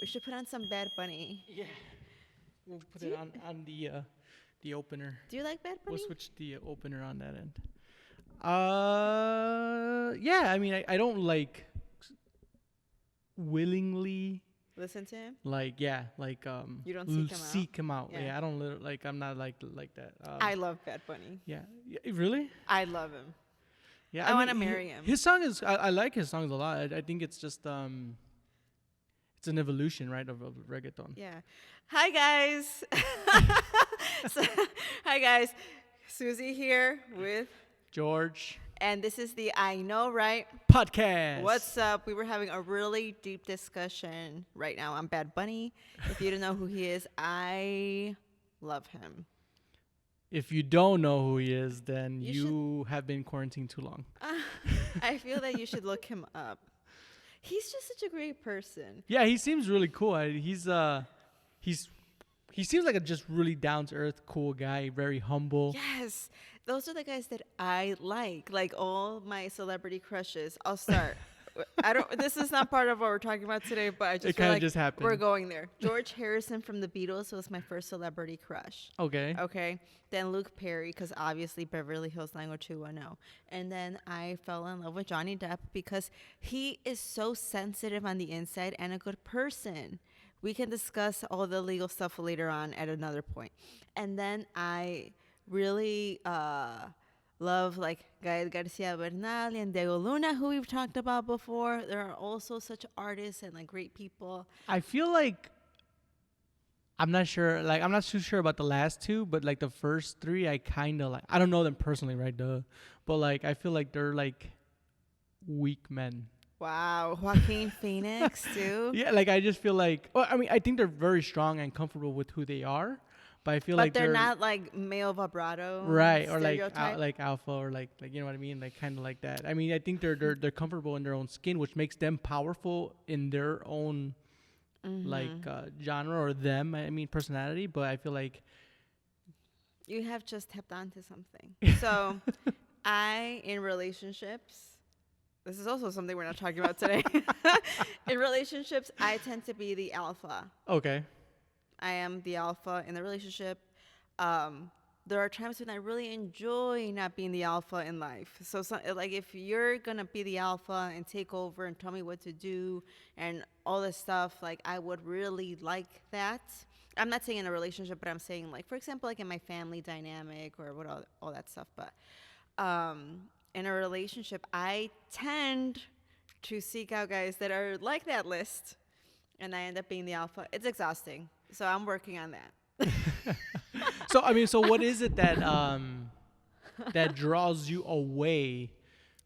We should put on some Bad Bunny. Yeah. We'll put it on the opener. Do you like Bad Bunny? We'll switch the opener on that end. Yeah. I mean, I don't like willingly Listen to him. like You don't seek him out? seek him out. Yeah. Yeah, I don't like. I'm not like that. I love Bad Bunny. Yeah. Really? I love him. Yeah. I wanna marry him. His song is. I like his songs a lot. I think it's just it's an evolution, right, of reggaeton. Yeah. Hi guys. Hi guys. Susie here with, George and this is the I Know Right. podcast. What's up? We were having a really deep discussion right now on Bad Bunny. If you don't know who he is, I love him. If you don't know who he is, then You you have been quarantined too long. I feel that you should look him up. He's just such a great person. Yeah, he seems really cool. He seems like a just really down to earth, cool guy. Very humble. Yes, those are the guys that I like. Like all my celebrity crushes. I'll start. I don't. This is not part of what we're talking about today, but I just It feel kinda like just happened. we're going there. George Harrison from the Beatles was my first celebrity crush. Okay. Okay. Then Luke Perry, because obviously Beverly Hills 90210. And then I fell in love with Johnny Depp because he is so sensitive on the inside and a good person. We can discuss all the legal stuff later on at another point. And then I really love like Gael Garcia Bernal and Diego Luna, who we've talked about before. There are also such artists and like great people. I feel like I'm not sure. Like I'm not too sure about the last two, but like the first three, I kind of like. I don't know them personally, right? But like I feel like they're like weak men. Wow, Joaquin Phoenix too. Yeah, like I just feel like. Well, I mean, I think they're very strong and comfortable with who they are, but I feel But like they're not like male vibrato, right or stereotype. like alpha or like you know what I mean, like kind of like that. I mean, I think they're comfortable in their own skin, which makes them powerful in their own like genre or them. I mean, personality. But I feel like You have just tapped onto something. So, in relationships, this is also something we're not talking about today. In relationships, I tend to be the alpha. okay, I am the alpha in the relationship. There are times when I really enjoy not being the alpha in life. So, like if you're gonna be the alpha and take over and tell me what to do and all this stuff, like I would really like that. I'm not saying in a relationship, but I'm saying like, for example, like in my family dynamic or what all that stuff. But in a relationship, I tend to seek out guys that are like that list, and I end up being the alpha. It's exhausting, so I'm working on that. so I mean, so what is it that that draws you away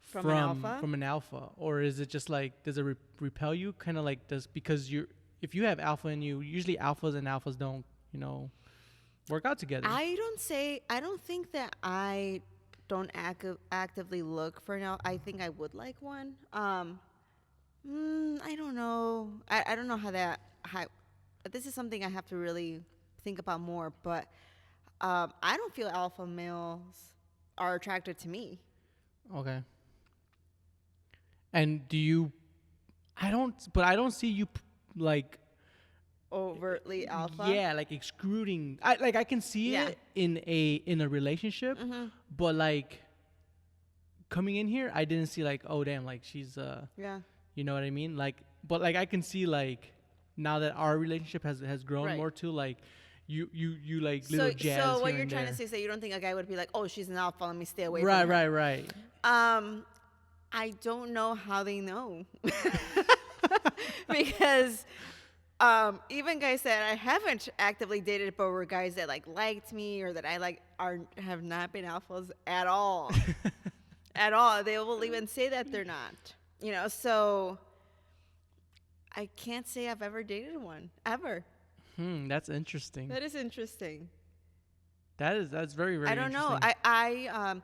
From an alpha? from an alpha, or is it just like does it repel you? Kind of like does because if you have alpha in you, usually alphas and alphas don't work out together. I don't think that I don't actively look for an. I think I would like one. I don't know. I don't know how. This is something I have to really think about more. But I don't feel alpha males are attracted to me. Okay. And do you? I don't see you like Overtly alpha. yeah, like excluding. I can see Yeah. it in a relationship, but like coming in here, I didn't see like, oh damn, like she's Yeah. you know what I mean? Like, but like I can see like now that our relationship has grown Right. more to like you like little jazz. So what here you're and trying there. to say is that you don't think a guy would be like, oh, she's an alpha, let me stay away Right, from her. right. I don't know how they know. Because even guys that I haven't actively dated but were guys that like liked me or that I like have not been alphas at all. At all. They will even say that they're not. So I can't say I've ever dated one. Ever. That's interesting. That is interesting. That's very, very I don't know. interesting.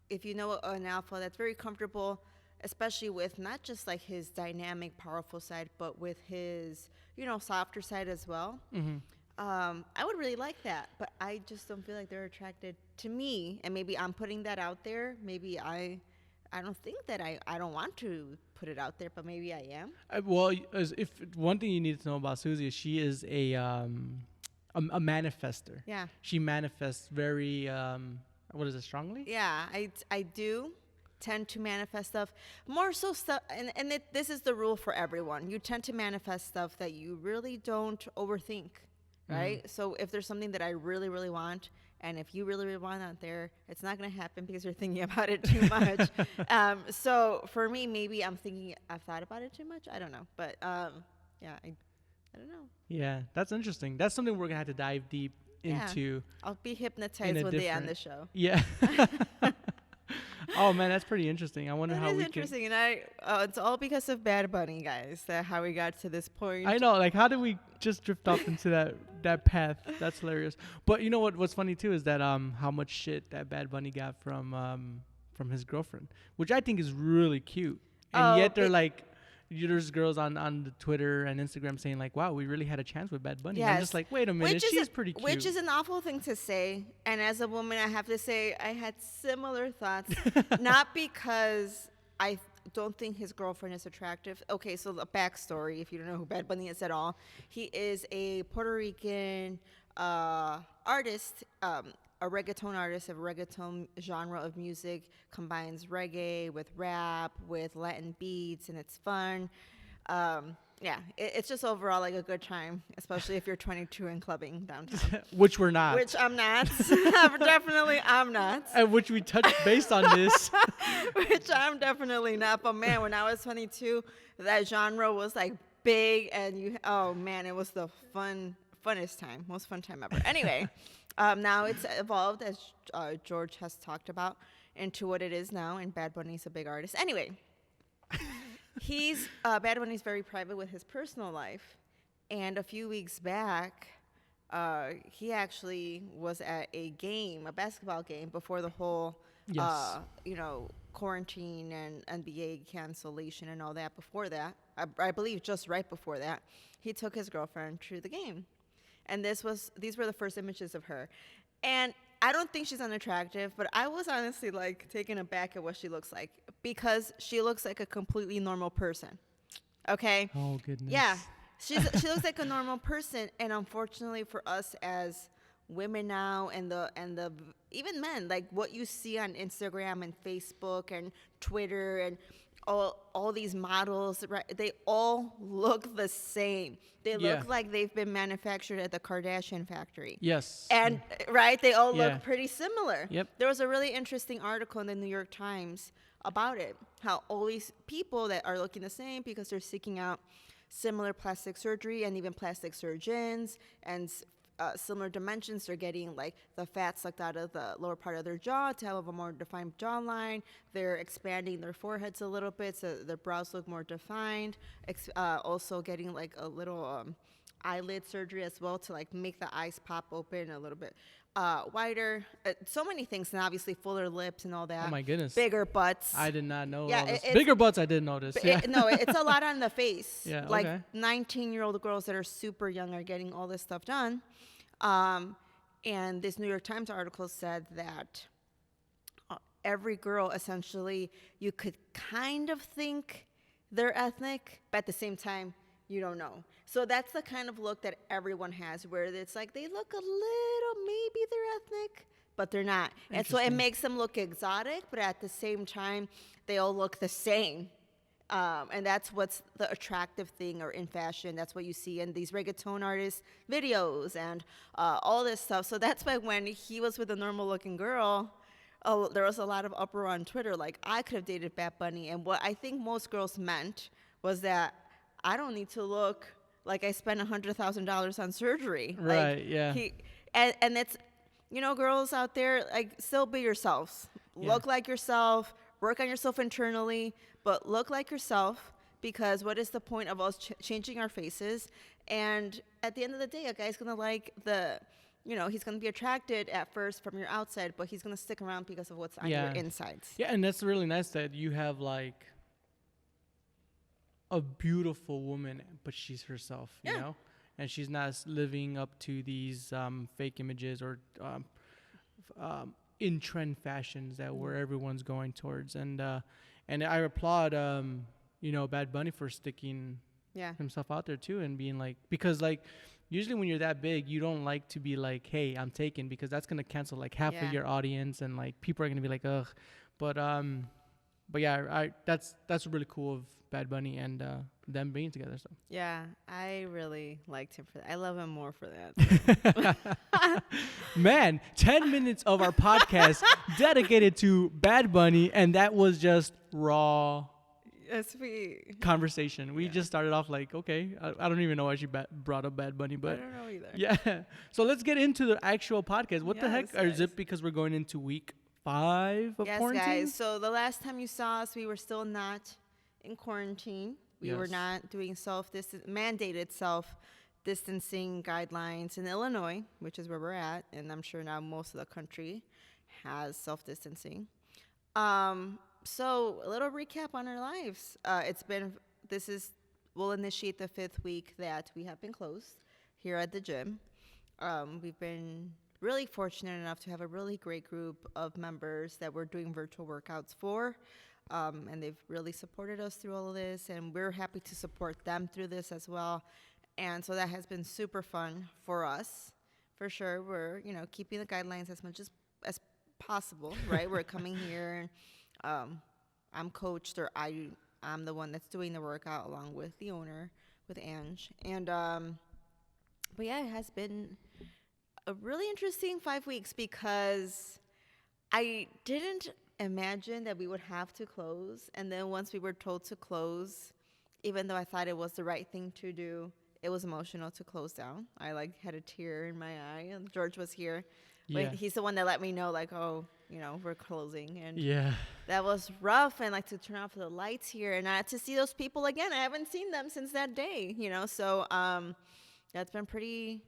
If you know an alpha that's very comfortable, especially with not just like his dynamic, powerful side, but with his, softer side as well. I would really like that, but I just don't feel like they're attracted to me. And maybe I'm putting that out there. Maybe I don't think that I don't want to put it out there, but maybe I am. If one thing you need to know about Susie is she is a manifester. Yeah. She manifests very what is it, strongly? Yeah, I do tend to manifest stuff more so stuff, this is the rule for everyone. You tend to manifest stuff that you really don't overthink, right? So if there's something that I really really want, and if you really really want out there, it's not going to happen because you're thinking about it too much. So for me, maybe I've thought about it too much. I don't know, but yeah, I don't know. Yeah, that's interesting. That's something we're gonna have to dive deep Yeah. into. I'll be hypnotized when they end the show. Yeah. Oh man, that's pretty interesting. I wonder That how is we interesting, and it's all because of Bad Bunny, guys. That how we got to this point. I know, like, how did we just drift off into that path? That's hilarious. But you know what's funny too is that how much shit that Bad Bunny got from his girlfriend, which I think is really cute, and yet they're like. There's girls on the Twitter and Instagram saying like, "Wow, we really had a chance with Bad Bunny." Yes. I'm just like, wait a minute, she's pretty cute. Which is an awful thing to say. And as a woman, I have to say I had similar thoughts. Not because I don't think his girlfriend is attractive. Okay, so the backstory, if you don't know who Bad Bunny is at all, he is a Puerto Rican artist, a reggaeton artist. A reggaeton genre of music combines reggae with rap with Latin beats, and it's fun. Yeah, it's just overall like a good time, especially if you're 22 and clubbing downtown. Which we're not. Which I'm not. Definitely I'm not. And which we touched based on this. Which I'm definitely not. But man, when I was 22, that genre was like big, and oh man, it was the funnest time, most fun time ever. Anyway, now it's evolved, as George has talked about, into what it is now, and Bad Bunny's a big artist. Anyway, Bad Bunny's very private with his personal life, and a few weeks back, he actually was at a basketball game before the whole, Yes. quarantine and NBA cancellation and all that. Before that, I believe just right before that, he took his girlfriend to the game. And these were the first images of her. And I don't think she's unattractive, but I was honestly like taken aback at what she looks like, because she looks like a completely normal person. Okay? Oh goodness. Yeah. She looks like a normal person, and unfortunately for us as women now, and the even men, like what you see on Instagram and Facebook and Twitter and all these models, right? They all look the same. They look like they've been manufactured at the Kardashian factory. Yes. And right, they all Yeah. look pretty similar. Yep. There was a really interesting article in the New York Times about it, how all these people that are looking the same because they're seeking out similar plastic surgery, and even plastic surgeons, and similar dimensions. They're getting like the fat sucked out of the lower part of their jaw to have a more defined jawline. They're expanding their foreheads a little bit so their brows look more defined. Also getting like a little eyelid surgery as well to like make the eyes pop open a little bit wider. So many things, and obviously fuller lips and all that. Oh my goodness. Bigger butts. I did not know Yeah, all this. it's- Bigger butts I did notice. Yeah. No, it's a lot on the face. Yeah, Like okay. 19-year-old girls that are super young are getting all this stuff done. And this New York Times article said that every girl, essentially, you could kind of think they're ethnic, but at the same time, you don't know. So that's the kind of look that everyone has, where it's like they look a little, maybe they're ethnic, but they're not. And so it Interesting. makes them look exotic, but at the same time, they all look the same. And that's what's the attractive thing, or in fashion. That's what you see in these reggaeton artists' videos and all this stuff. So that's why when he was with a normal-looking girl, there was a lot of uproar on Twitter, like, I could have dated Bad Bunny. And what I think most girls meant was that I don't need to look like I spent $100,000 on surgery. Right, Like, yeah. And it's, girls out there, like, still be yourselves. Yeah. Look like yourself. Work on yourself internally, but look like yourself, because what is the point of us changing our faces? And at the end of the day, a guy's going to like he's going to be attracted at first from your outside, but he's going to stick around because of what's on your insides. Yeah, and that's really nice that you have like a beautiful woman, but she's herself, you Yeah. know? And she's not living up to these fake images or in trend fashions that where everyone's going towards. And I applaud Bad Bunny for sticking Yeah. himself out there too, and being like, because like usually when you're that big, you don't like to be like, hey, I'm taken, because that's gonna cancel like half Yeah. of your audience, and like people are gonna be like, ugh. But yeah, that's really cool of Bad Bunny and them being together. So Yeah, I really liked him for that. I love him more for that. man, 10 minutes of our podcast dedicated to Bad Bunny, and that was just raw Yes, we. conversation. We Yeah. just started off like, okay, I don't even know why she brought up Bad Bunny, I but don't know either. yeah. So let's get into the actual podcast. What the heck? Yes, Or is guys. it because we're going into week 5 of Yes, quarantine? guys. So the last time you saw us, we were still not in quarantine. We were Yes. not doing mandated self distancing guidelines in Illinois, which is where we're at, and I'm sure now most of the country has self distancing. So a little recap on our lives. We'll initiate the 5th week that we have been closed here at the gym. We've been really fortunate enough to have a really great group of members that we're doing virtual workouts for. And they've really supported us through all of this, and we're happy to support them through this as well. And so that has been super fun for us, for sure. We're, keeping the guidelines as much as possible, right? We're coming here, and I'm coached, or I'm the one that's doing the workout along with the owner, with Ange. And but yeah, it has been a really interesting 5 weeks because I didn't imagine that we would have to close. And then once we were told to close, even though I thought it was the right thing to do, it was emotional to close down. I had a tear in my eye, and George was here. Yeah. But he's the one that let me know, like, oh, we're closing. And Yeah. that was rough. And like to turn off the lights here and not to see those people again. I haven't seen them since that day, So that's been pretty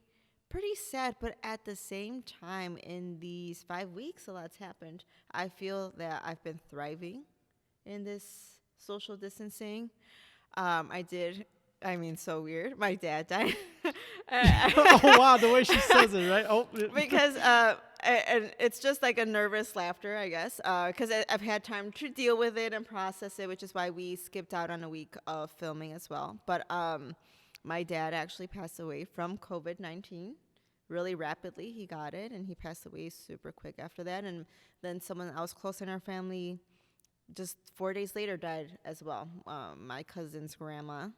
sad, but at the same time, in these 5 weeks, a lot's happened. I feel that I've been thriving in this social distancing. So weird. My dad died. Oh wow, the way she says it, right? Oh, Because and it's just like a nervous laughter, I guess, because I've had time to deal with it and process it, which is why we skipped out on a week of filming as well. But my dad actually passed away from COVID-19 really rapidly. He got it, and he passed away super quick after that. And then someone else close in our family just 4 days later died as well. My cousin's grandma,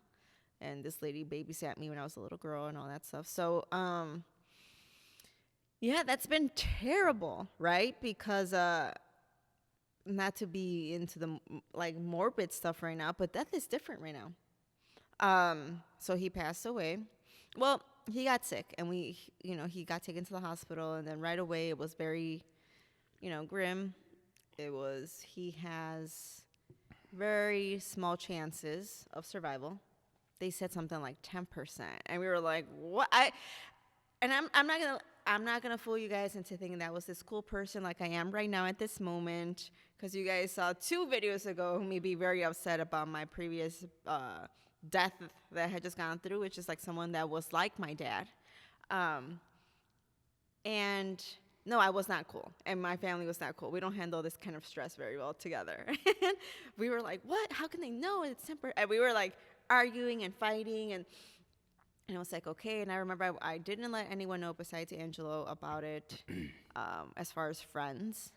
and this lady babysat me when I was a little girl and all that stuff. So, yeah, that's been terrible, right? Because not to be into the morbid stuff right now, but death is different right now. So he passed away. Well, he got sick, and he got taken to the hospital, and then right away it was very, grim. He has very small chances of survival. They said something like 10%, and we were like, what? I'm not gonna fool you guys into thinking that was this cool person like I am right now at this moment, because you guys saw 2 videos ago me be very upset about my previous death that I had just gone through, which is like someone that was like my dad. And no, I was not cool, and my family was not cool. We don't handle this kind of stress very well together. And we were like, what? How can they know it's temper? And we were like arguing and fighting, and I was like, okay. And I remember I didn't let anyone know besides Angelo about it, as far as friends.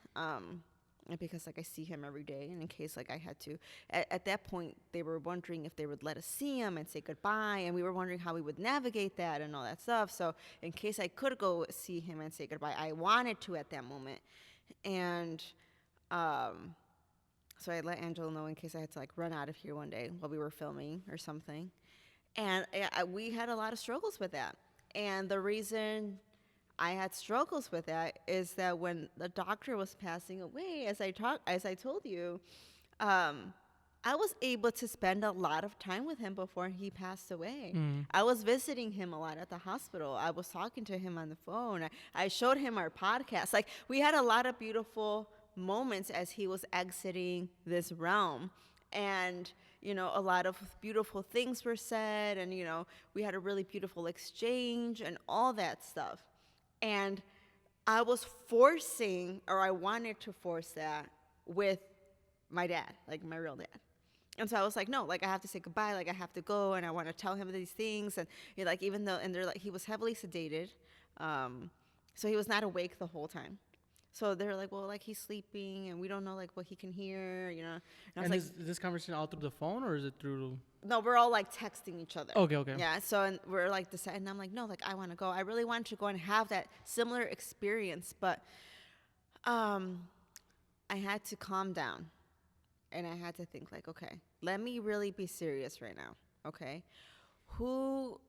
Because I see him every day, and in case I had to, at that point they were wondering if they would let us see him and say goodbye, and we were wondering how we would navigate that and all that stuff. So in case I could go see him and say goodbye, I wanted to at that moment. And so I let Angelo know in case I had to run out of here one day while we were filming or something. And we had a lot of struggles with that. And the reason I had struggles with that is that when the doctor was passing away, as I told you, I was able to spend a lot of time with him before he passed away. I was visiting him a lot at the hospital. I was talking to him on the phone. I showed him our podcast. We had a lot of beautiful moments as he was exiting this realm. And, a lot of beautiful things were said, and, we had a really beautiful exchange and all that stuff. And I was I wanted to force that with my dad, my real dad. And so I was like, no, like I have to say goodbye, like I have to go, and I want to tell him these things, and you know, like even though, and they're like, he was heavily sedated, um, so he was not awake the whole time. So they're like, well, like he's sleeping, and we don't know like what he can hear, you know. And I was And like, is this conversation all through the phone or is it through? no, we're all like texting each other. Okay, okay. Yeah. So and we're like deciding. And I'm like, no, like I want to go. I really wanted to go and have that similar experience, but um, I had to calm down, and I had to think like, okay, let me really be serious right now. Okay, who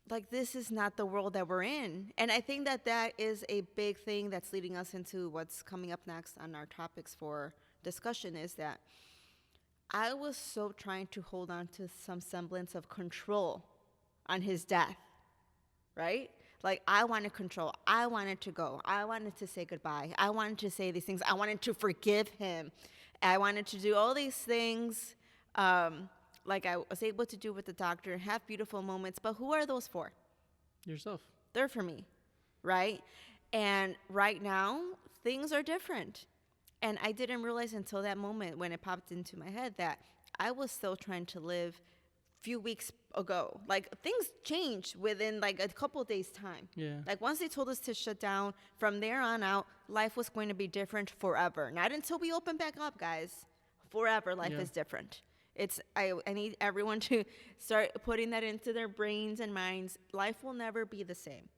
like this is not the world that we're in, and I think that that is a big thing that's leading us into what's coming up next on our topics for discussion is that I was so trying to hold on to some semblance of control on his death, right? Like I wanted control. I wanted to go. I wanted to say goodbye. I wanted to say these things. I wanted to forgive him. I wanted to do all these things um, like I was able to do with the doctor and have beautiful moments. But who are those for? Yourself. They're for me, right? And right now, things are different. And I didn't realize until that moment when it popped into my head that I was still trying to live few weeks ago. Like things changed within like a couple days time. Yeah. Like once they told us to shut down, from there on out, life was going to be different forever. Not until we open back up, guys. Forever, life Yeah. is different. I need everyone to start putting that into their brains and minds. Life will never be the same.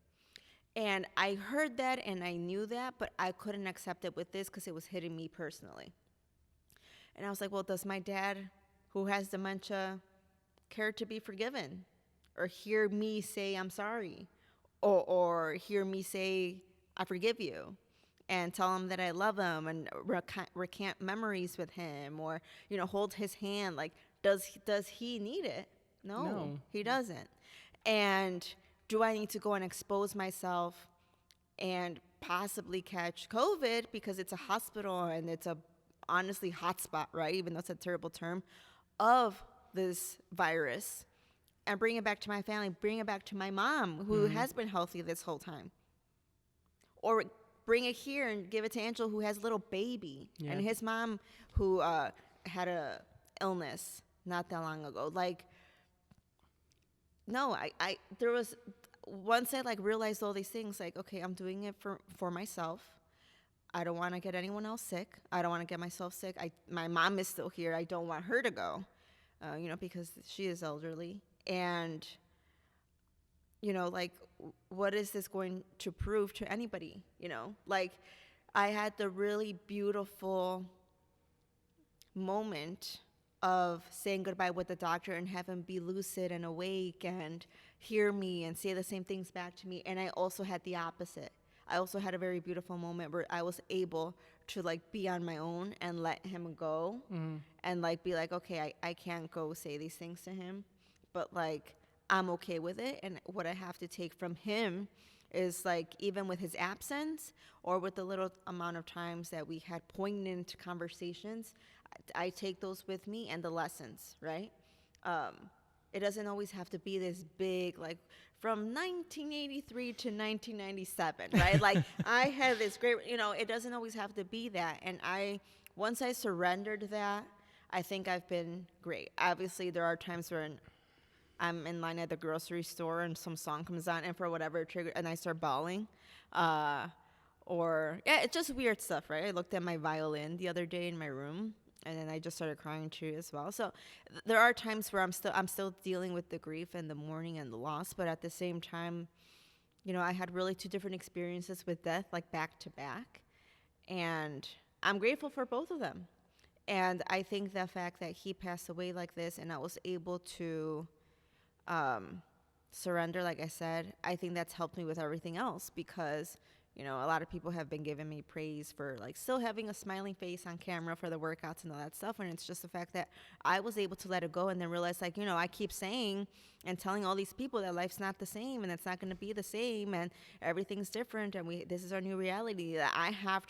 And I heard that and I knew that, but I couldn't accept it with this because it was hitting me personally. And I was like, well, does my dad, who has dementia, care to be forgiven? Or hear me say, I'm sorry? Or hear me say, I forgive you? And tell him that I love him and recant memories with him or, you know, hold his hand. Like, does he need it? No, he doesn't. And do I need to go and expose myself and possibly catch COVID because it's a hospital and it's a honestly hotspot, right? Even though it's a terrible term of this virus, and bring it back to my family, bring it back to my mom who has been healthy this whole time, or bring it here and give it to Angel who has a little baby and his mom who had a illness not that long ago. Like, no, I there was once I like realized all these things, like, okay, I'm doing it for myself. I don't want to get anyone else sick. I don't want to get myself sick. My mom is still here. I don't want her to go, you know, because she is elderly. And, you know, like, what is this going to prove to anybody? You know, like, I had the really beautiful moment of saying goodbye with the doctor and have him be lucid and awake and hear me and say the same things back to me. And I also had the opposite. I also had a very beautiful moment where I was able to like be on my own and let him go and like be like, okay, I can't go say these things to him, but like I'm okay with it. And what I have to take from him is like, even with his absence or with the little amount of times that we had poignant conversations, I take those with me and the lessons, right? It doesn't always have to be this big, like from 1983 to 1997, right? Like I had this great, you know, it doesn't always have to be that. And once I surrendered that, I think I've been great. Obviously, there are times where I'm in line at the grocery store and some song comes on and for whatever trigger, and I start bawling. Or, yeah, it's just weird stuff, right? I looked at my violin the other day in my room and then I just started crying too as well. So there are times where I'm still dealing with the grief and the mourning and the loss, but at the same time, you know, I had really two different experiences with death, like back to back, and I'm grateful for both of them. And I think the fact that he passed away like this and I was able to surrender, like I said, I think that's helped me with everything else because, you know, a lot of people have been giving me praise for like still having a smiling face on camera for the workouts and all that stuff. And it's just the fact that I was able to let it go and then realize, like, you know, I keep saying and telling all these people that life's not the same and it's not going to be the same and everything's different and this is our new reality that I have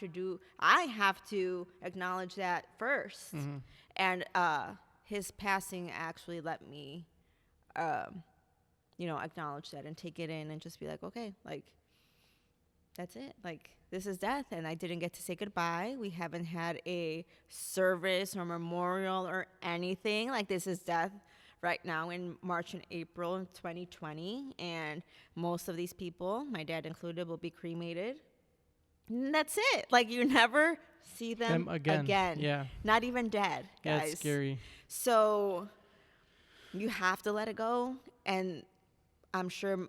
to acknowledge that first. And his passing actually let me, you know, acknowledge that and take it in and just be like, okay, like, that's it. Like, this is death, and I didn't get to say goodbye. We haven't had a service or memorial or anything. Like, this is death right now in March and April of 2020, and most of these people, my dad included, will be cremated. And that's it. Like, you never see them again. again. Yeah. Not even dead, Yeah, guys. it's scary. So you have to let it go. And I'm sure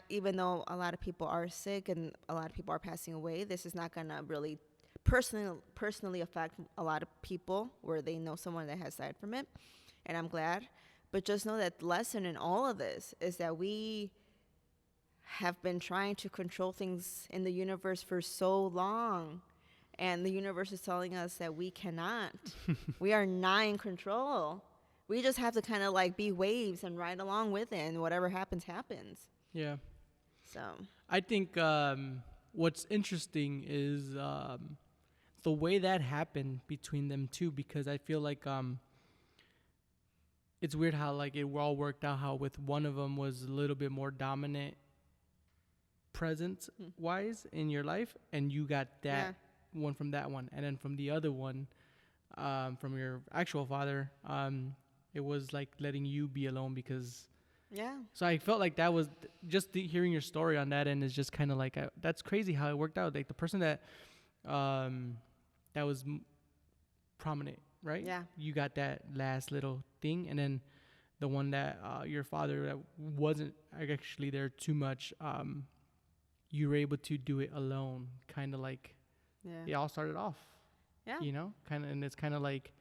even though a lot of people are sick and a lot of people are passing away, this is not gonna really personally affect a lot of people where they know someone that has died from it. And I'm glad. But just know that the lesson in all of this is that we have been trying to control things in the universe for so long. And the universe is telling us that we cannot. We are not in control. We just have to kind of like be waves and ride along with it, and whatever happens, happens. Yeah. So I think what's interesting is the way that happened between them two, because I feel like it's weird how like it all worked out, how with one of them was a little bit more dominant presence wise in your life, and you got that one from that one, and then from the other one, from your actual father, it was like letting you be alone because so I felt like that was just hearing your story on that end is just kind of like that's crazy how it worked out. Like the person that that was prominent, right? Yeah. You got that last little thing, and then the one that your father that wasn't actually there too much, you were able to do it alone, kind of like it all started off. Yeah. You know, kind of, and it's kind of like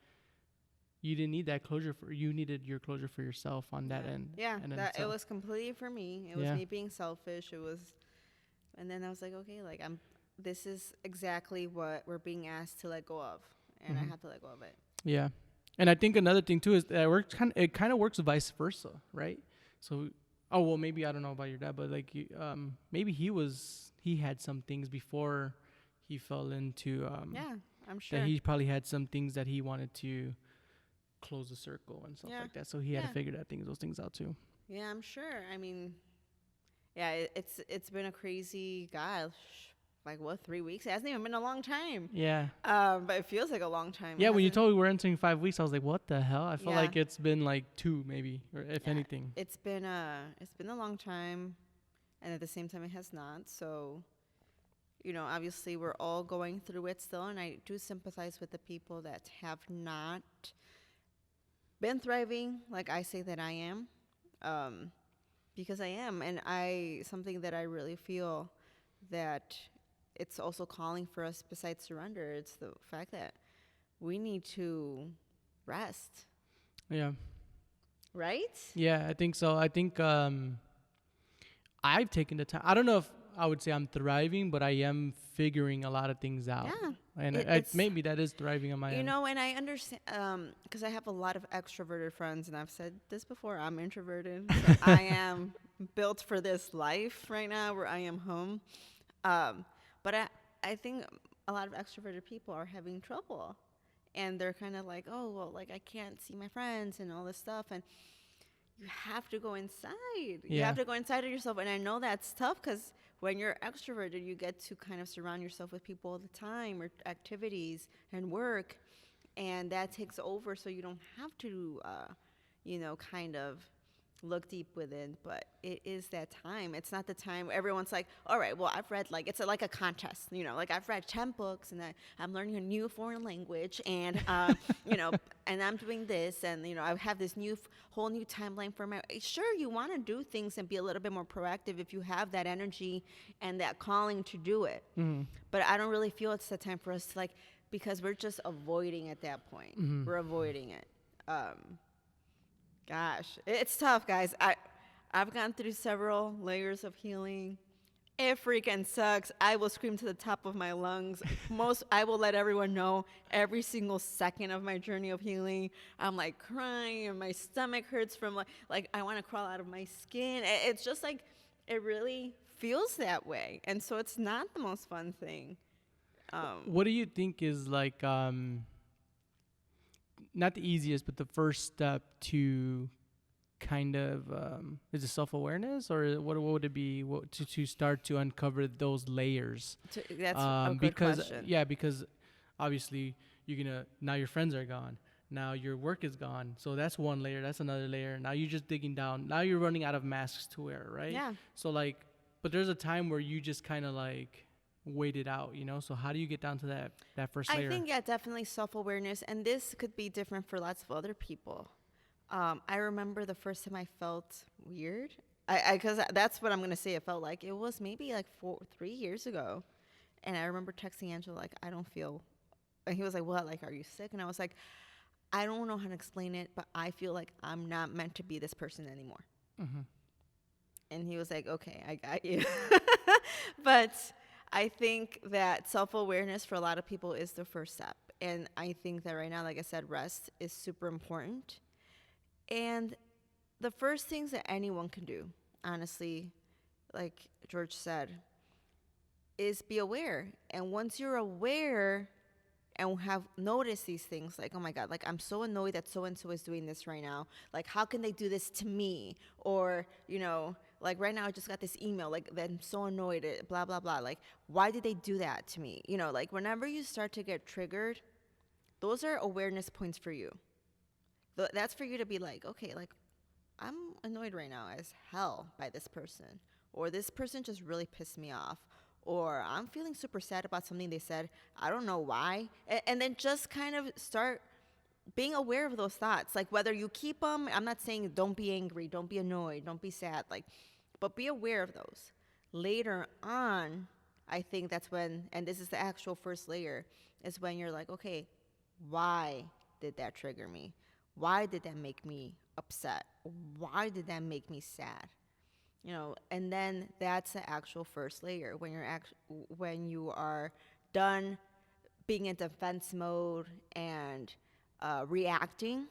you didn't need that closure you needed your closure for yourself on that end. Yeah, and that it was completely for me. It was me being selfish. It was, and then I was like, okay, like this is exactly what we're being asked to let go of, and I have to let go of it. Yeah, and I think another thing too is that it kind of works vice versa, right? So, oh well, maybe I don't know about your dad, but like maybe he had some things before he fell into I'm sure that he probably had some things that he wanted to close the circle and stuff like that. So he had to figure those things out too. Yeah, I'm sure. I mean, it's been a crazy, gosh, like what, 3 weeks? It hasn't even been a long time. Yeah. But it feels like a long time. Yeah, when you told me we're entering 5 weeks, I was like, what the hell? I felt like it's been like 2 maybe, or if anything. It's been a long time, and at the same time it has not. So, you know, obviously we're all going through it still, and I do sympathize with the people that have not been thriving like I say that I am, because I am, and something that I really feel that it's also calling for us besides surrender. It's the fact that we need to rest. Yeah. Right? Yeah, I think so. I think I've taken the time. I don't know if I would say I'm thriving, but I am figuring a lot of things out. Yeah. And maybe that is thriving on my end. You know, and I understand, because I have a lot of extroverted friends, and I've said this before, I'm introverted. So I am built for this life right now where I am home. But I think a lot of extroverted people are having trouble. And they're kind of like, oh, well, like I can't see my friends and all this stuff. And you have to go inside. You have to go inside of yourself. And I know that's tough because when you're extroverted, you get to kind of surround yourself with people all the time, or activities and work. And that takes over, so you don't have to, kind of look deep within. But it is that time. It's not the time where everyone's like, all right, well, I've read, like, it's like a contest, like I've read 10 books, and I'm learning a new foreign language, and, and I'm doing this, and, I have this whole new timeline for my, sure, you want to do things and be a little bit more proactive if you have that energy and that calling to do it. Mm-hmm. But I don't really feel it's the time for us to, like, because we're just avoiding at that point. Mm-hmm. We're avoiding it. Gosh, it's tough, guys. I've gone through several layers of healing. It freaking sucks. I will scream to the top of my lungs. I will let everyone know every single second of my journey of healing. I'm like crying, and my stomach hurts from like I want to crawl out of my skin. It's just like, it really feels that way. And so it's not the most fun thing. What do you think is like, not the easiest, but the first step to kind of is it self-awareness, or what would it be, to start to uncover those layers? That's a good Because question. because obviously you're gonna, now your friends are gone, now your work is gone, so that's one layer, that's another layer, now you're just digging down, now you're running out of masks to wear, right? Yeah. So like, but there's a time where you just kind of like wait it out, so how do you get down to that first I layer? think, yeah, definitely self awareness. And this could be different for lots of other people. I remember the first time I felt weird. Because that's what I'm going to say. It felt like it was maybe like 3 years ago. And I remember texting Angela, like, I don't feel. And he was like, what? Like, are you sick? And I was like, I don't know how to explain it, but I feel like I'm not meant to be this person anymore. Mm-hmm. And he was like, okay, I got you. But I think that self awareness for a lot of people is the first step. And I think that right now, like I said, rest is super important. And the first things that anyone can do, honestly, like George said, is be aware. And once you're aware and have noticed these things, like, oh my God, like I'm so annoyed that so and so is doing this right now. Like, how can they do this to me? Or, like right now I just got this email, like that I'm so annoyed at blah, blah, blah. Like, why did they do that to me? Like whenever you start to get triggered, those are awareness points for you. That's for you to be like, okay, like I'm annoyed right now as hell by this person, or this person just really pissed me off, or I'm feeling super sad about something they said. I don't know why. And then just kind of start being aware of those thoughts. Like whether you keep them, I'm not saying don't be angry, don't be annoyed, don't be sad, like, but be aware of those. Later on, I think that's when, and this is the actual first layer, is when you're like, okay, why did that trigger me? Why did that make me upset? Why did that make me sad? And then that's the actual first layer when when you are done being in defense mode and reacting.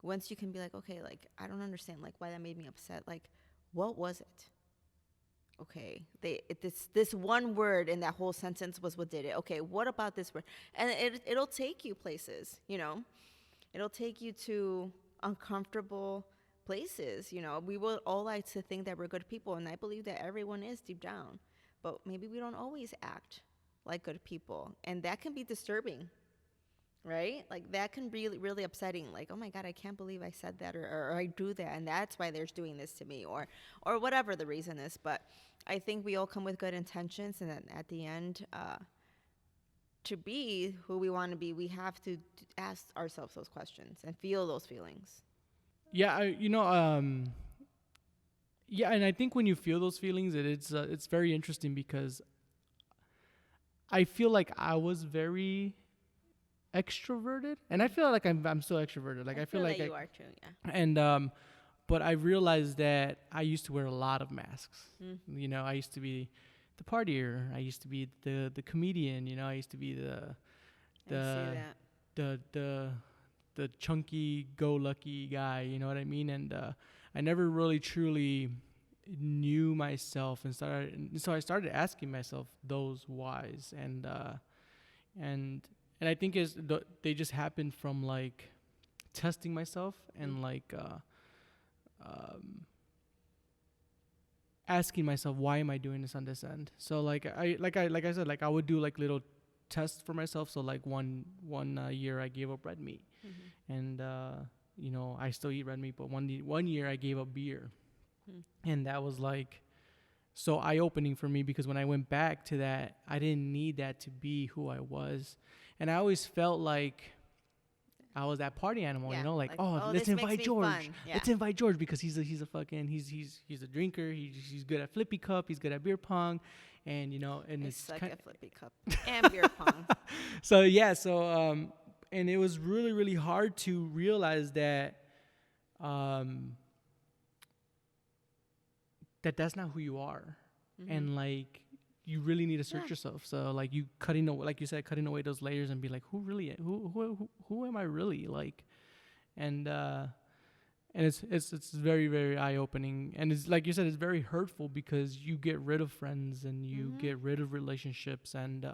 Once you can be like, okay, like I don't understand, like why that made me upset. Like, what was it? Okay, this one word in that whole sentence was what did it. Okay, what about this word? And it'll take you places. It'll take you to uncomfortable places. We will all like to think that we're good people, and I believe that everyone is deep down. But maybe we don't always act like good people, and that can be disturbing, right? Like that can be really, really upsetting. Like, oh my God, I can't believe I said that, or I do that, and that's why they're doing this to me, or whatever the reason is. But I think we all come with good intentions, and then at the end, to be who we want to be, we have to ask ourselves those questions and feel those feelings. Yeah, yeah, and I think when you feel those feelings, it's very interesting because I feel like I was very extroverted, and I feel like I'm still extroverted. Like I feel like that you are too, yeah. and but I realized that I used to wear a lot of masks. I used to be the partier. I used to be the comedian. I used to be I see the that. the chunky go lucky guy. You know what I mean? And I never really truly knew myself, and so I started asking myself those whys, and I think they just happened from like testing myself and like asking myself, why am I doing this on this end? So like I said, like I would do like little tests for myself. So like one year I gave up red meat, and I still eat red meat, but one year I gave up beer, and that was like so eye opening for me, because when I went back to that, I didn't need that to be who I was, and I always felt like I was that party animal, Yeah, like, like, oh, oh, let's this makes invite me George. fun. Yeah. Let's invite George because he's a fucking he's a drinker. He's good at flippy cup. He's good at beer pong, and and I it's suck kind. at flippy cup and beer pong. So yeah, and it was really really hard to realize that that's not who you are, and like you really need to search yourself. So like you cutting away, like you said, cutting away those layers and be like, who am I really, like, and it's very very eye opening, and it's like you said, it's very hurtful because you get rid of friends and you get rid of relationships, and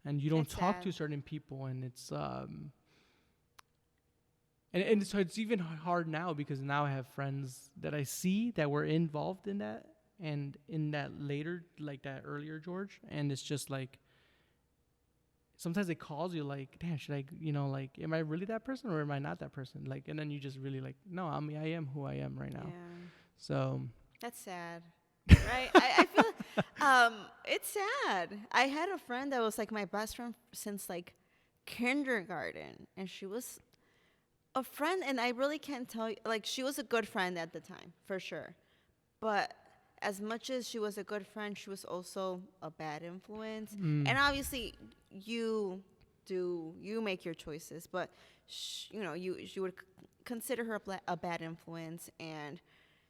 you don't It's talk sad. to certain people, and And so it's even hard now because now I have friends that I see that were involved in that and in that later, like that earlier George, and it's just like sometimes it calls you like, damn, should I, like, am I really that person or am I not that person? Like, and then you just really like, no, I am who I am right now. Yeah. So That's sad. Right? I feel it's sad. I had a friend that was like my best friend since like kindergarten, and she was a friend, and I really can't tell you, like, she was a good friend at the time, for sure. But as much as she was a good friend, she was also a bad influence. And obviously, you make your choices, but you would consider her a bad influence, and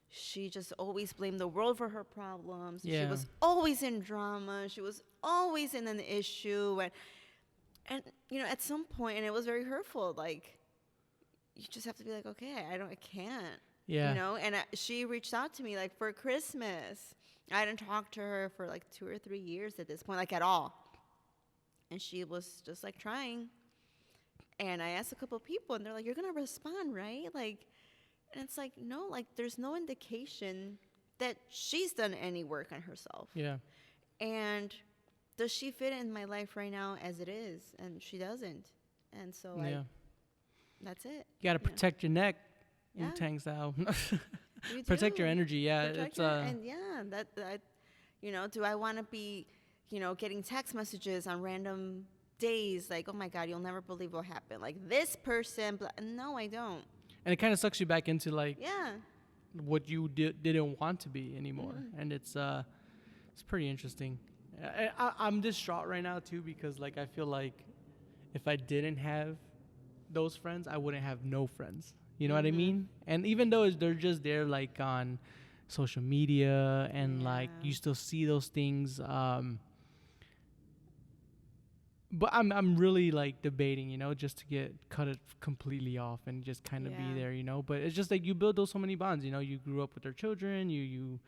she just always blamed the world for her problems. She yeah, was always in drama. She was always in an issue, and at some point, and it was very hurtful. Like, you just have to be like, okay, I can't. yeah, And she reached out to me like for Christmas. I hadn't talked to her for like 2 or 3 years at this point, like at all. And she was just like trying. And I asked a couple people, and they're like, "You're gonna respond, right?" Like, and it's like, no, like there's no indication that she's done any work on herself. yeah, And does she fit in my life right now as it is? And she doesn't. And so yeah. that's it. You gotta protect your neck, Yeah. Wu-Tang style. You Protect your do. energy. Yeah, Protect it's your, and yeah, that do I want to be, getting text messages on random days like, oh my God, you'll never believe what happened. Like this person, no, I don't. and it kind of sucks you back into like Yeah. what you didn't want to be anymore, and it's pretty interesting. I'm distraught right now too because like I feel like if I didn't have those friends, I wouldn't have no friends. You know what I mean? And even though they're just there like on social media and like Yeah. you still see those things, but I'm really like debating, just to cut it completely off and just kind of Yeah. be there, But it's just like you build those so many bonds, you grew up with their children, you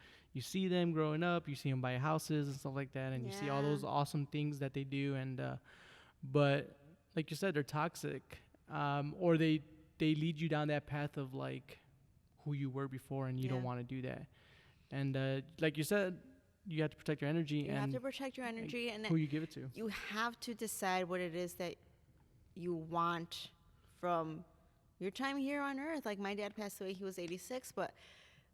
see them growing up, you see them buy houses and stuff like that, and you see all Yeah. those awesome things that they do, and but like you said, they're toxic, or they lead you down that path of like who you were before, and you don't Yeah. want to do that, and like you said, you have to protect your energy You and have to protect your energy, and who you give it to. you have to decide what it is that you want from your time here on earth. Like my dad passed away, he was 86, but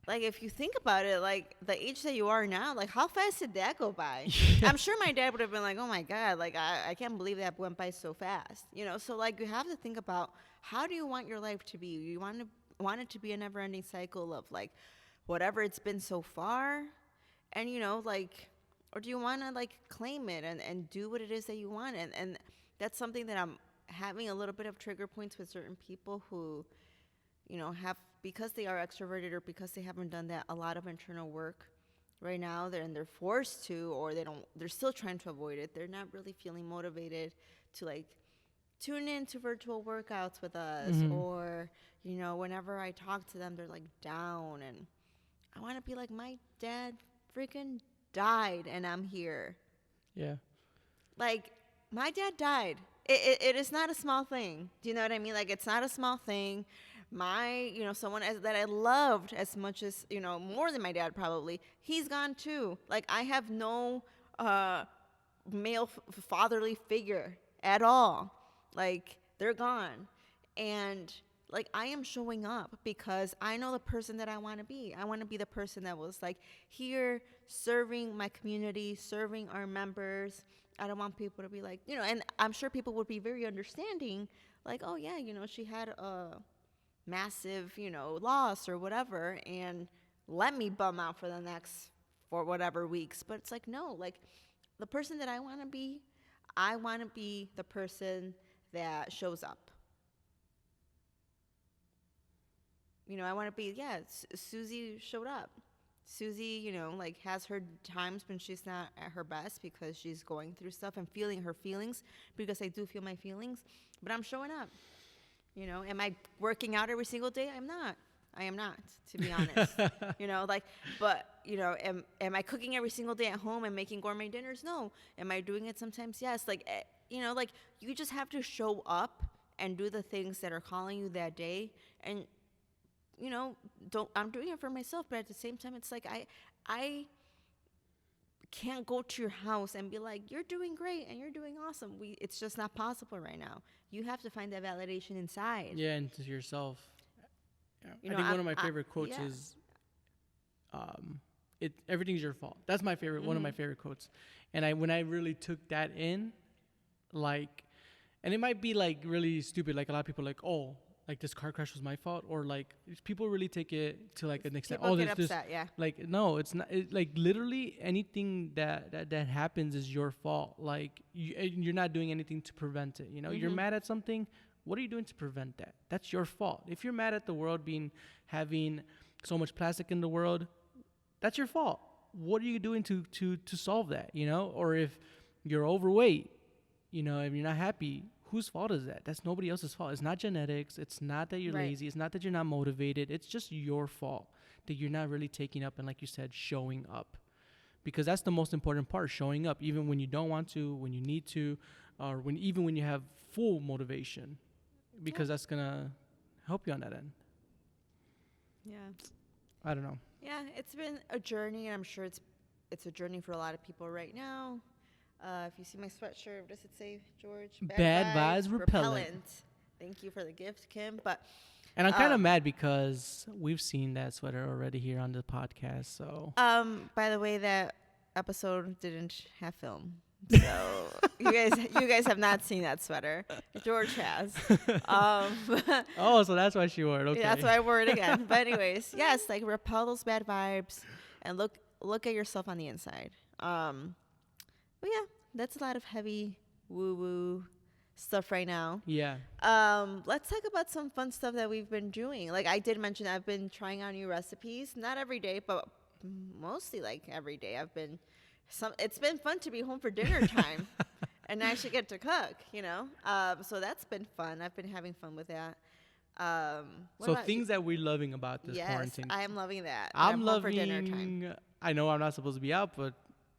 like if you think about it, like the age that you are now, like how fast did that go by? I'm sure my dad would have been like, oh my God, like I can't believe that went by so fast. So like you have to think about, how do you want your life to be? You want it to be a never ending cycle of like whatever it's been so far, and like, or do you want to like claim it and do what it is that you want? And that's something that I'm having a little bit of trigger points with certain people who have, because they are extroverted or because they haven't done that a lot of internal work right now, they're forced to, or they're still trying to avoid it. They're not really feeling motivated to like tune in to virtual workouts with us, or whenever I talk to them, they're like down, and I want to be like, my dad freaking died and I'm here. Yeah. Like, my dad died. It is not a small thing. Do you know what I mean? Like, it's not a small thing. Someone that I loved as much as, more than my dad probably, he's gone too. Like, I have no male fatherly figure at all. Like, they're gone. And like, I am showing up because I know the person that I want to be. I want to be the person that was like here serving my community, serving our members. I don't want people to be like, and I'm sure people would be very understanding, like, oh yeah, she had a massive, loss or whatever, and let me bum out for whatever weeks. But it's like, no, like the person that I want to be the person that shows up. I want to be, Susie showed up. Susie, like has her times when she's not at her best because she's going through stuff and feeling her feelings, because I do feel my feelings, but I'm showing up. Am I working out every single day? I'm not. I am not, to be honest. But, am I cooking every single day at home and making gourmet dinners? No. Am I doing it sometimes? Yes. Like, like you just have to show up and do the things that are calling you that day. And don't I'm doing it for myself, but at the same time, it's like I can't go to your house and be like, you're doing great and you're doing awesome. It's just not possible right now. You have to find that validation inside. Yeah, and to yourself. Yeah. You I know, think one of my favorite quotes yeah. is, everything's your fault. That's my favorite, one of my favorite quotes. And when I really took that in, like, and it might be like really stupid. Like a lot of people are like, oh, like this car crash was my fault, or like people really take it to like an extent. People Oh, get this upset, yeah. like no, it's not. Like literally anything that happens is your fault. Like you're not doing anything to prevent it. You're mad at something. What are you doing to prevent that? That's your fault. If you're mad at the world having so much plastic in the world, that's your fault. What are you doing to solve that? Or if you're overweight, if you're not happy, whose fault is that? That's nobody else's fault. It's not genetics. It's not that you're lazy. It's not that you're not motivated. It's just your fault that you're not really taking up and, like you said, showing up. Because that's the most important part, showing up, even when you don't want to, when you need to, or even when you have full motivation. Because that's going to help you on that end. Yeah. I don't know. Yeah, it's been a journey, and I'm sure it's a journey for a lot of people right now. If you see my sweatshirt, what does it say, George? Bad vibes repellent. Thank you for the gift, Kim. And I'm kind of mad because we've seen that sweater already here on the podcast. So, by the way, that episode didn't have film, so you guys have not seen that sweater. George has. Oh, so that's why she wore it. Okay, yeah, that's why I wore it again. But anyways, yes, like repel those bad vibes and look at yourself on the inside. But yeah, that's a lot of heavy woo-woo stuff right now. Yeah. Let's talk about some fun stuff that we've been doing. Like I did mention, I've been trying out new recipes. Not every day, but mostly like every day. It's been fun to be home for dinner time and actually get to cook, So that's been fun. I've been having fun with that. So things that we're loving about this quarantine. Yes, I am loving that. I'm home loving, for dinner time. I know I'm not supposed to be out, but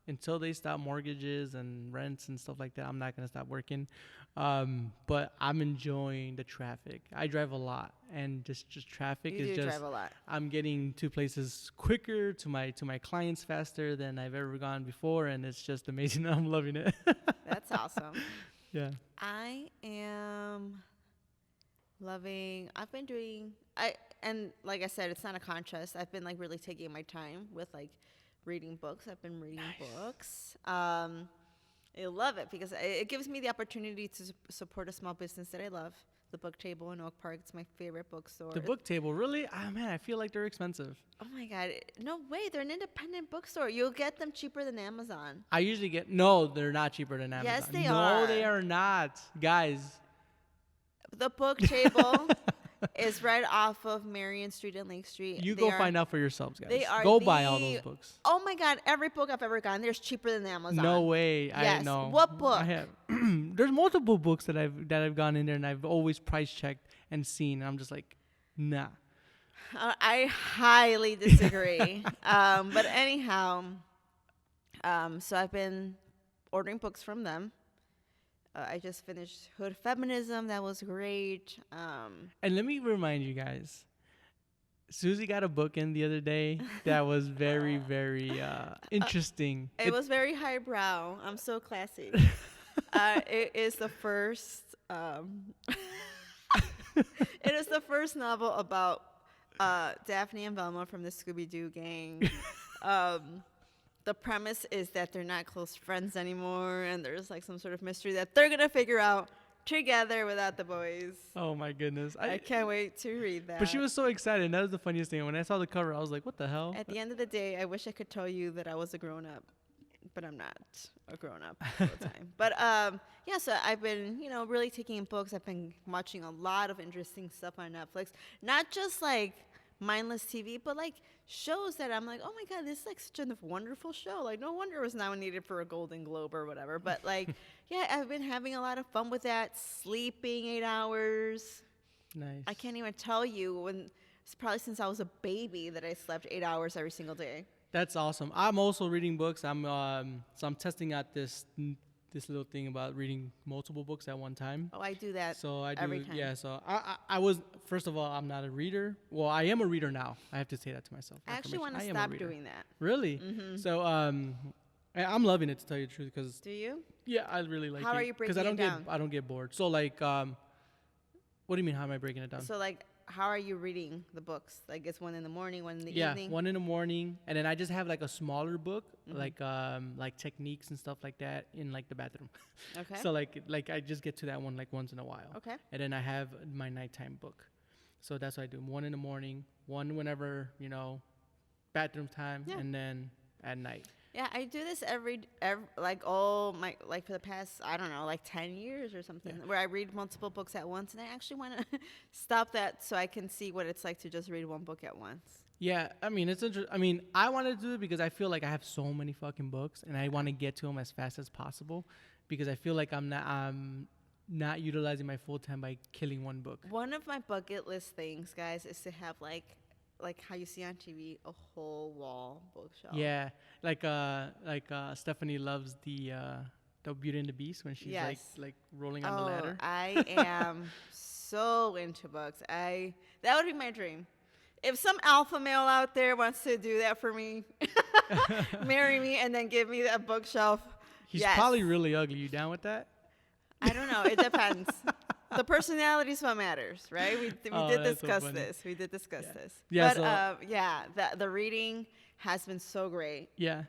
until they stop mortgages and rents and stuff like that, I'm not going to stop working. But I'm enjoying the traffic. I drive a lot, and just traffic is just. Drive a lot. I'm getting to places quicker, to my clients faster than I've ever gone before, and it's just amazing. I'm loving it. That's awesome. Yeah. I am loving. And like I said, it's not a contest. I've been like really taking my time with like reading books. I've been reading books. I love it because it gives me the opportunity to support a small business that I love. The Book Table in Oak Park. It's my favorite bookstore. The Book Table, really? Oh man, I feel like they're expensive. Oh my God. No way. They're an independent bookstore. You'll get them cheaper than Amazon. I usually no, they're not cheaper than Amazon. Yes, they are. No, they are not. Guys. The Book Table is right off of Marion Street and Lake Street. You go find out for yourselves, guys. They are go buy all those books. Oh my God, every book I've ever gotten, there's cheaper than Amazon. No way. Yes. I know. What book? I have there's multiple books that I've gone in there and I've always price checked and seen. And I'm just like, nah. I highly disagree. But anyhow, so I've been ordering books from them. I just finished Hood Feminism. That was great. And let me remind you guys, Susie got a book in the other day that was very, very interesting. It was very highbrow. I'm so classy. It is the first. It is the first novel about Daphne and Velma from the Scooby-Doo gang. The premise is that they're not close friends anymore, and there's like some sort of mystery that they're gonna figure out together without the boys. Oh my goodness! I can't wait to read that. But she was so excited. And that was the funniest thing. When I saw the cover, I was like, "What the hell?" At the end of the day, I wish I could tell you that I was a grown-up, but I'm not a grown-up all the time. But yeah, so I've been, really taking in books. I've been watching a lot of interesting stuff on Netflix. Not just like mindless TV, but like shows that I'm like, oh my God, this is like such a wonderful show. Like, no wonder it was nominated for a Golden Globe or whatever. But like, yeah, I've been having a lot of fun with that. Sleeping 8 hours. Nice. I can't even tell you it's probably since I was a baby that I slept 8 hours every single day. That's awesome. I'm also reading books. So I'm testing out this this little thing about reading multiple books at one time. Oh, I do that So I do, every time. yeah. So I was, first of all, I'm not a reader. Well, I am a reader now. I have to say that to myself. I actually want to I am a stop reader. doing that. Really? Mm-hmm. So I'm loving it, to tell you the truth, because Do you? yeah, I really like it. How are you breaking I don't it down? I don't get bored. So like, what do you mean? How am I breaking it down? So like, how are you reading the books? Like it's 1 in the morning, 1 in the Yeah, evening. 1 in the morning, and then I just have like a smaller book, Mhm. like techniques and stuff like that in like the bathroom. Okay. So like I just get to that one like once in a while. Okay. And then I have my nighttime book. So that's what I do. 1 in the morning, 1 whenever, bathroom time, Yeah. and then at night. Yeah, I do this every like for the past, I don't know, like 10 years or something, Yeah. where I read multiple books at once, and I actually want to stop that so I can see what it's like to just read one book at once. Yeah, I mean, it's interesting. I mean, I want to do it because I feel like I have so many fucking books, and I want to get to them as fast as possible, because I feel like I'm not utilizing my full time by killing one book. One of my bucket list things, guys, is to have like how you see on TV, a whole wall bookshelf. Yeah, like Stephanie loves the Beauty and the Beast when she's Yes. like rolling on the ladder. I am so into books. That would be my dream. If some alpha male out there wants to do that for me, marry me and then give me that bookshelf. He's yes. probably really ugly. You down with that? I don't know. It depends. The personality is what matters, right? We Oh, did that's so discuss funny. this. We did discuss this. Yeah, But yeah, the reading has been so great. Yeah.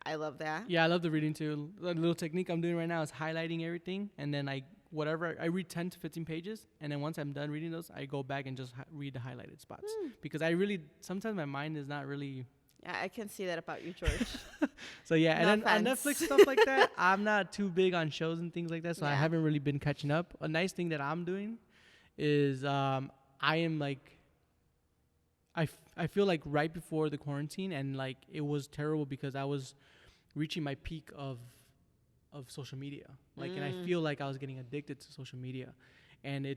I love that. Yeah, I love the reading too. The little technique I'm doing right now is highlighting everything, and then I read 10 to 15 pages, and then once I'm done reading those, I go back and just read the highlighted spots, because I really sometimes my mind is not really. Yeah, I can see that about you, George. So yeah, No and then on offense. Netflix stuff like that, I'm not too big on shows and things like that, so I Yeah. haven't really been catching up. A nice thing that I'm doing is I am like, I feel like right before the quarantine, and like it was terrible because I was reaching my peak of social media, like, and I feel like I was getting addicted to social media, and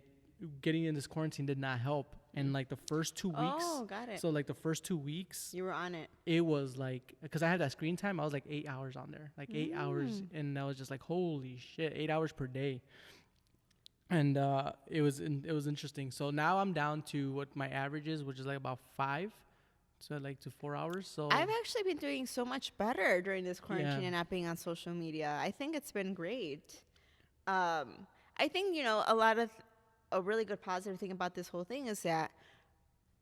getting in this quarantine did not help. And like the first 2 weeks, Oh, got it. so like the first 2 weeks, You were on it. it was like, because I had that screen time, I was like 8 hours on there, like 8 hours, and I was just like, holy shit, 8 hours per day. And it was interesting. So now I'm down to what my average is, which is like about 5, so like to 4 hours. So I've actually been doing so much better during this quarantine Yeah. and not being on social media. I think it's been great. I think, a really good positive thing about this whole thing is that,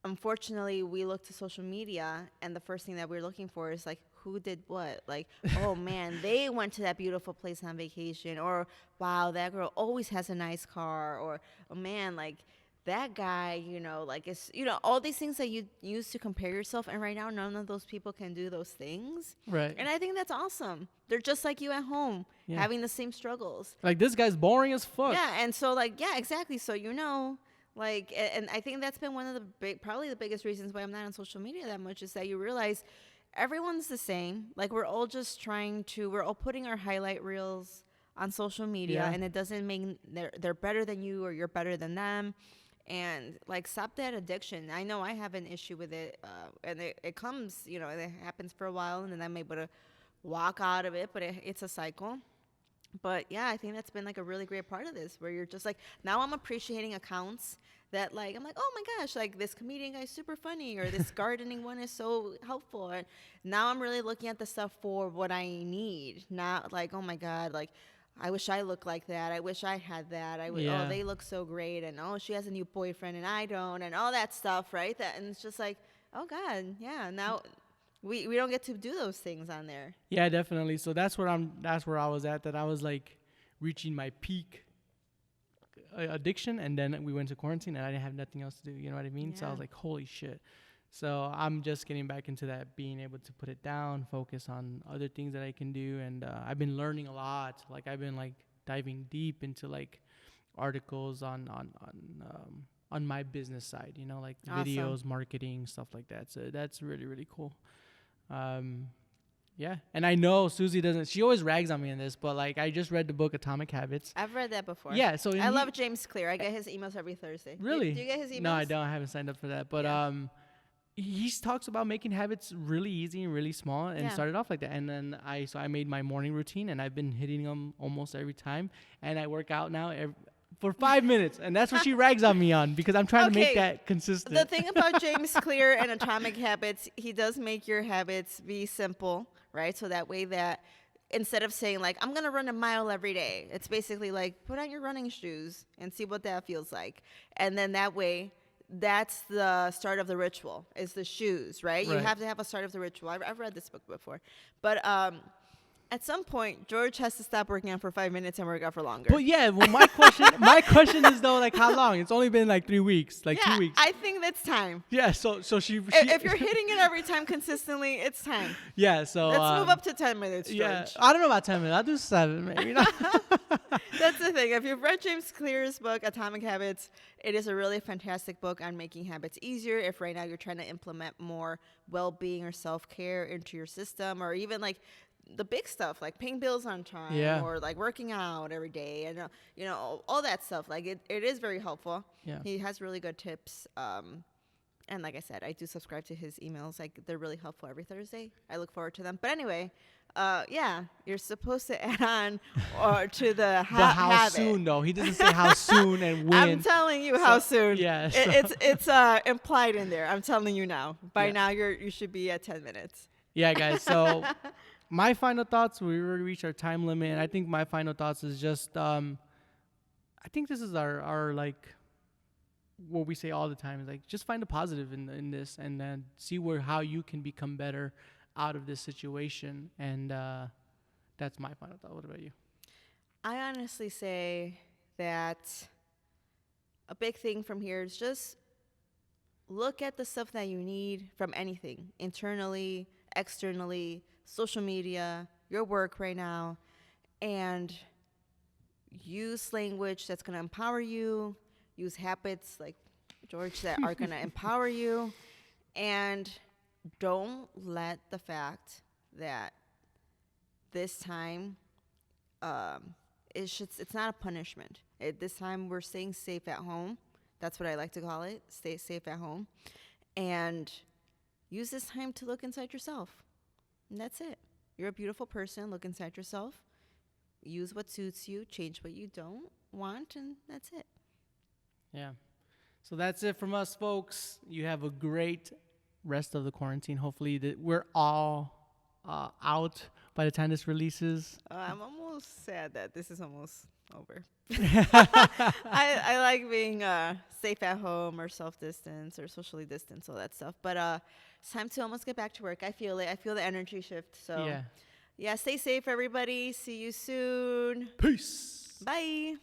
unfortunately, we look to social media, and the first thing that we're looking for is like, who did what? Like, oh man, they went to that beautiful place on vacation, or wow, that girl always has a nice car, or oh man, like that guy, like it's, all these things that you use to compare yourself. And right now, none of those people can do those things. right, And I think that's awesome. They're just like you at home, Yeah. having the same struggles. like this guy's boring as fuck. Yeah, and so like, yeah, exactly. So and I think that's been one of probably the biggest reasons why I'm not on social media that much, is that you realize everyone's the same. Like we're all putting our highlight reels on social media, Yeah. and it doesn't mean they're better than you or you're better than them. And like, stop that addiction. I know I have an issue with it, and it comes, it happens for a while, and then I'm able to walk out of it, but it's a cycle. But yeah, I think that's been like a really great part of this, where you're just like, now I'm appreciating accounts that like, I'm like, oh my gosh, like this comedian guy's super funny, or this gardening one is so helpful. And now I'm really looking at the stuff for what I need, not like, oh my God, like I wish I looked like that. I wish I had that. Yeah. Oh, they look so great. And oh, she has a new boyfriend and I don't, and all that stuff, right? And it's just like, oh God, yeah, now we don't get to do those things on there. Yeah, definitely. So that's where I was at, that I was like reaching my peak addiction, and then we went to quarantine and I didn't have nothing else to do, you know what I mean? So I Yeah. was like, holy shit. So I'm just getting back into that, being able to put it down, focus on other things that I can do. And I've been learning a lot. Like I've been like diving deep into like articles on my business side, like Awesome. videos, marketing, stuff like that. So that's really, really cool. Yeah. And I know Susie she always rags on me in this, but like I just read the book Atomic Habits. I've read that before. Yeah. So I love James Clear. I get his emails every Thursday. Really? Do you get his emails? No, I don't. I haven't signed up for that. But Yeah. he talks about making habits really easy and really small, and Yeah. started off like that. And then I made my morning routine, and I've been hitting them almost every time. And I work out now for 5 minutes, and that's what she rags on me on, because I'm trying to make Okay, that consistent. The thing about James Clear and Atomic Habits, he does make your habits be simple, right? So that way that instead of saying like I'm gonna run a mile every day, it's basically like put on your running shoes and see what that feels like, and then that way. That's the start of the ritual. Is the shoes, right? You Right. have to have a start of the ritual. I've read this book before, but at some point, George has to stop working out for 5 minutes and work out for longer. But yeah, well, my question is though, like, how long? It's only been like 3 weeks, like yeah, 2 weeks. I think that's time. Yeah, so she If you're hitting it every time consistently, it's time. yeah, so Let's move up to 10 minutes, George. yeah, I don't know about 10 minutes. I'll do 7, maybe. That's the thing. If you've read James Clear's book, Atomic Habits, it is a really fantastic book on making habits easier. If right now you're trying to implement more well-being or self-care into your system, or even like the big stuff like paying bills on time, Yeah. or like working out every day, and all that stuff. Like it is very helpful. Yeah. He has really good tips. And like I said, I do subscribe to his emails. Like they're really helpful every Thursday. I look forward to them. But anyway, yeah, you're supposed to add on or to the But how habit. soon though? He doesn't say how soon and when. I'm telling you how soon. yeah, It's implied in there. I'm telling you now. By Yeah. now you should be at 10 minutes. Yeah, guys. So my final thoughts. We already reached our time limit, and I think my final thoughts is just I think this is our like what we say all the time is like just find a positive in this, and then see how you can become better out of this situation. And that's my final thought. What about you? I honestly say that a big thing from here is just look at the stuff that you need from anything, internally, externally, social media, your work right now, and use language that's going to empower you, use habits like George that are going to empower you, and don't let the fact that this time it's not a punishment. This time we're staying safe at home. That's what I like to call it. Stay safe at home. And use this time to look inside yourself. And that's it. You're a beautiful person. Look inside yourself. Use what suits you. Change what you don't want. And that's it. Yeah. So that's it from us, folks. You have a great rest of the quarantine. Hopefully that we're all out by the time this releases. I'm almost sad that this is almost over. I like being safe at home or self-distance or socially distance, all that stuff. But it's time to almost get back to work. I feel it. I feel the energy shift. So Yeah. yeah, stay safe, everybody. See you soon. Peace. Bye.